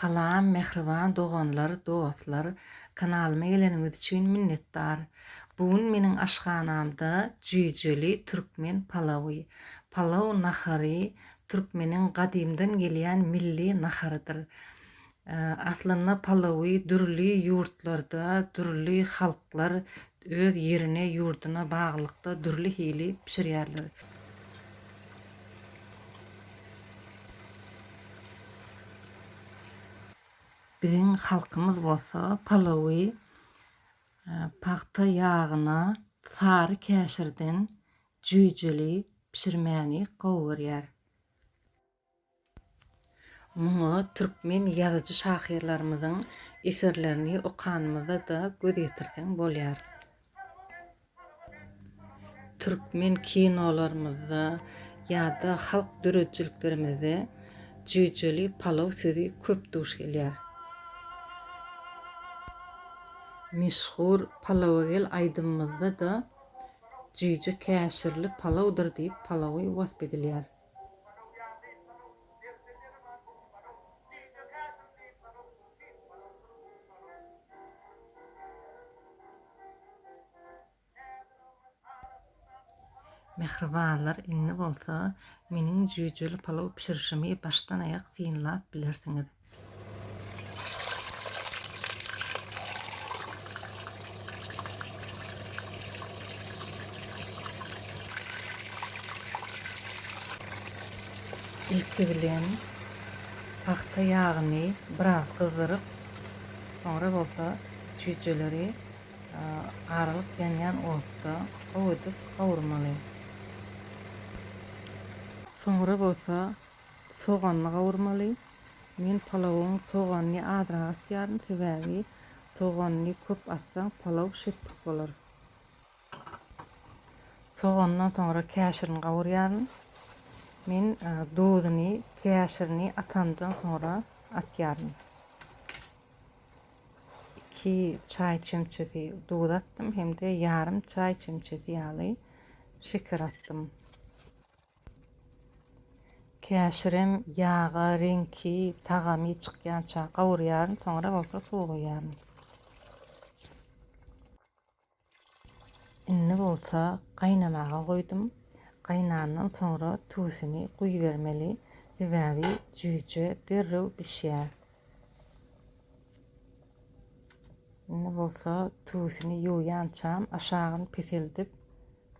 Salam mehriban doganlar, dostlar, kanalyma geleniňiz üçin minnetdar. Bugün meniň aşganamda jüýjeli türkmen palawy. Palaw nahary türkmeniň gadymdan gelýän milli naharydyr. Aslynda palawy dürli ýurtlarda, dürli halklar öz ýerine, ýurduna baglykda dürli hili pişirýärler. Biziň halkymyz bolsa palawy paxta ýagyna sary käşirden jüýjeli pişirmäni gowurýar. Muňa türkmen ýazyjy şahyrlarymyzyň eserlerini okanymyza da göz ýetirseň bolýar. Türkmen kinolarymyzda ýa-da halk döredçiliklerimizde jüýjeli palaw sözi köp duş gelýär. Meşhur Palawgel aýdymymyzda da jüýje käşirli palawdyr diýip palawy wasp edilýär. Mehribanlar inni bolsa meniň jüýjeli palaw pişirişimi başdan aýak synlap bilersiňiz. İlki bilen paxta ýagyny biraz gyzyryp, soňra bolsa jüýjeleri aralyk ýanýan otda gowadyp gawurmaly. Soňra bolsa soganyny gawurmaly. Men palawyň soganyny azraň atýarym, sebäbi soganyny köp atsaň palaw şeppik bolar. Sogandan soňra käşirini gawurýarym. Men duduny, käşirini atandan soňra atýarym. 2 çaý çemçesi dud attym, hemde ýarym çaý çemçesi ýaly şeker attym. Käşirim ýaga, renki, tagamy çykýança gawurýarym, soňra bolsa suw goýarym. Inni bolsa gaýnamaga goýdum. Gaýnandan soňra tuzyny guýbermeli, sebäbi jüýje derrew pişýär. Inni bolsa tuzyny ýuwýançam aşagyny peseldip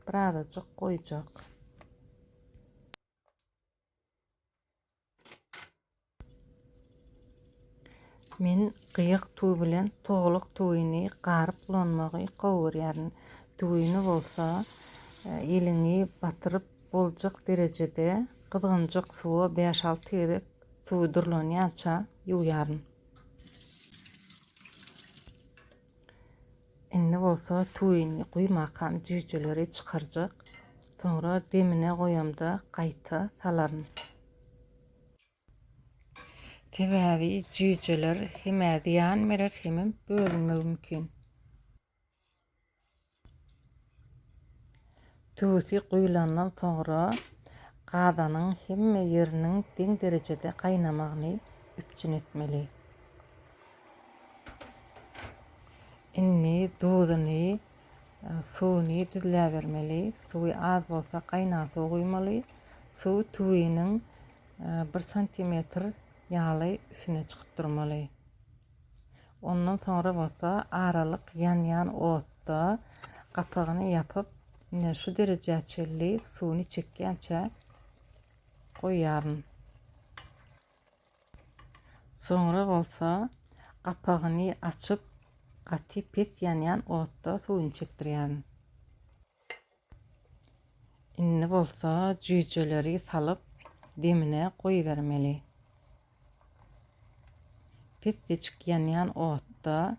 birazajyk goýjak. Men gyýyk tuw bilen togluk tuwyny garyp bulanmagy gowurýarym. Tuwyny bolsa elini batyryp boljak derejede gyzgynjak suwa 5-6 gezek suw durlanýança ýuwýarym. Inni bolsa tuwyny guýmakam jüýjeleri çykarjak. Soňra demine goýamda gaýta salarym. Sebäbi jüýjeler hem ýan berer, hem bölünmegi mümkin. Tuzy guýlandan soňra gazanyň hemme ýeriniň deň derejede gaýnamagyny üpçün etmeli. Inni duduny, suwuny düzläbermeli. Suwy az bolsa gaýnan suw guýmaly. Suw tuwynyň 1 santimetr ýaly üstüne çykyp durmaly. Ondan soňra bolsa aralyk ýan otda gapagyny ýapyp, şu derejäçeli suwuny çekýänçä goýýarym. Soňra bolsa gapagyny açyp gaty pes ýanýan otda suwuny çekdirýärem. Inni bolsa jüýjeleri salyp demine goýbermeli. Pes ýanýan otda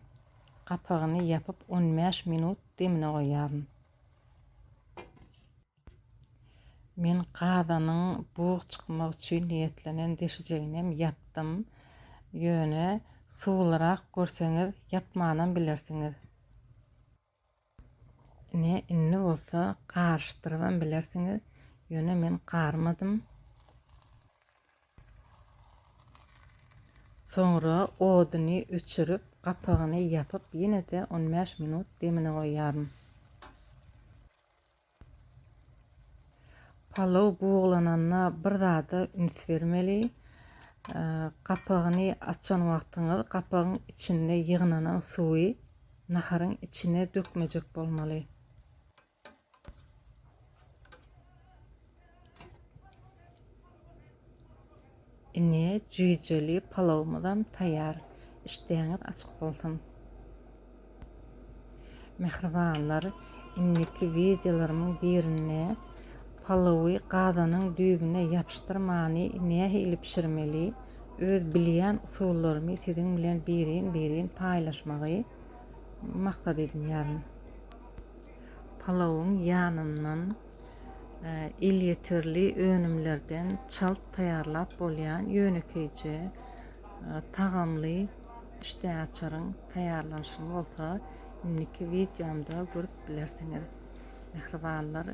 gapagyny ýapyp 15 minut demine goýýarym. Men gazanyň buğ çykmak üçin niýetlenen deşijeginem ýapdym. Ýöne suwlarak görseňiz ýapmanam bilersiňiz. Inni bolsa garşdyrmam bilersiňiz. Ýöne men garmadym. Sonra odunu öçürüp kapağını yapıp yine de 15 minut demine koyarım. Palaw buğulananna bir da üns vermeli. Kapağını açan wagtyňyz kapagyň içinde ýygnanan suwy naharyň içine dökmejek bolmaly. Ine jüýjeli palawymyzam taýýar. İşdeýäňiz açyk bolsun. Mehribanlar, inniki videolarymyň birine palawy gazanyň düýbüne ýapyşdyrmany näme hili pişirmeli, öz bilýän usullarymy siziň bilen birin paýlaşmagy maksat edinýärmi. Palawyň ýanyndan il ýeterli önümlerden çalt taýýarlap bolýan ýönekeýje tagamly işdäçaryň taýýarlanyşyny bolsa inniki videomda görüp bilersiňiz. Mehribanlar,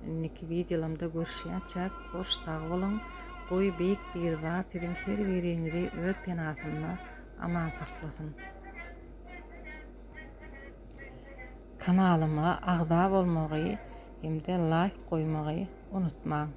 inniki videolamda görüşýänçä hoş sag bolun. Goý beýik bir bar siziň her biriňizi öz penasyna aman saklasyn. Kanalyma agza bolmagy hemde like goýmagy unutmaň.